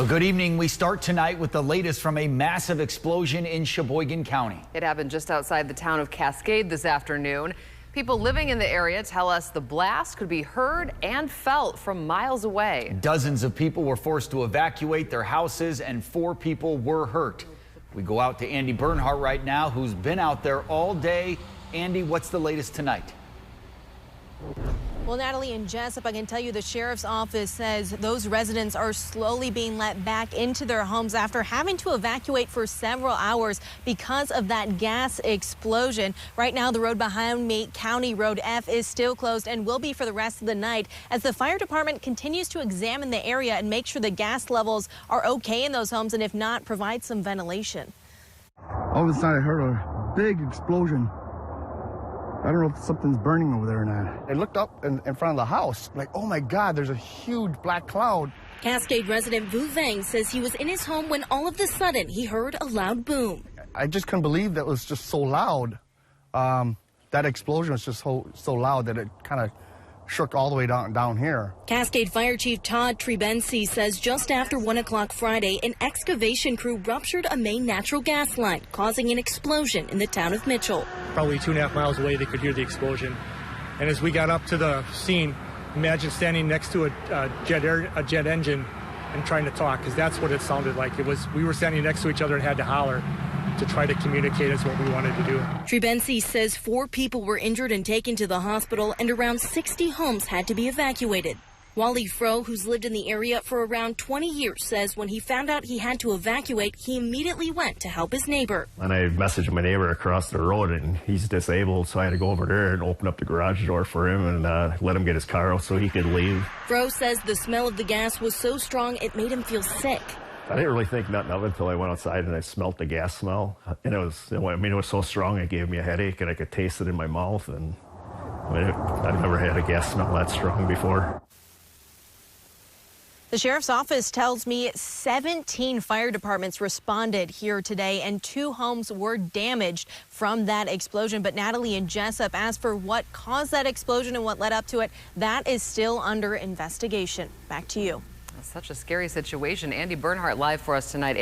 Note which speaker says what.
Speaker 1: Well, good evening. We start tonight with the latest from a massive explosion in Sheboygan County.
Speaker 2: It happened just outside the town of Cascade this afternoon. People living in the area tell us the blast could be heard and felt from miles away. Dozens of people were forced to evacuate their houses and 4 people were hurt. We go out to Andy Bernhardt right now, who's been out there all day. Andy, what's the latest tonight?
Speaker 3: Well, Natalie and Jessup, I can tell you the sheriff's office says those residents are slowly being let back into their homes after having to evacuate for several hours because of that gas explosion. Right now, the road behind me, County Road F, is still closed and will be for the rest of the night as the fire department continues to examine the area and make sure the gas levels are okay in those homes, and if not, provide some ventilation.
Speaker 4: All of a sudden, I heard a big explosion. I don't know if something's burning over there or not. I looked up in front of the house, like, oh my God, there's a huge black cloud.
Speaker 3: Cascade resident Vu Vang says he was in his home when all of a sudden he heard a loud boom.
Speaker 4: I just couldn't believe that it was just so loud. That explosion was just so loud that it kind of shook all the way down here.
Speaker 3: Cascade Fire Chief Todd Trebensi says just after 1 o'clock Friday, an excavation crew ruptured a main natural gas line, causing an explosion in the town of Mitchell.
Speaker 5: Probably 2.5 miles away, they could hear the explosion. And as we got up to the scene, imagine standing next to a jet engine and trying to talk, because that's what it sounded like. We were standing next to each other and had to holler to try to communicate us what we wanted to do.
Speaker 3: Trebensi says 4 people were injured and taken to the hospital, and around 60 homes had to be evacuated. Wally Fro, who's lived in the area for around 20 years, says when he found out he had to evacuate, he immediately went to help his neighbor.
Speaker 6: And I messaged my neighbor across the road, and he's disabled, so I had to go over there and open up the garage door for him and let him get his car out so he could leave.
Speaker 3: Fro says the smell of the gas was so strong it made him feel sick.
Speaker 6: I didn't really think nothing of it until I went outside and I smelled the gas smell. And it was so strong it gave me a headache, and I could taste it in my mouth. And I've never had a gas smell that strong before.
Speaker 3: The sheriff's office tells me 17 fire departments responded here today, and 2 homes were damaged from that explosion. But Natalie and Jessup, as for what caused that explosion and what led up to it, that is still under investigation. Back to you.
Speaker 2: Such a scary situation. Andy Bernhardt live for us tonight.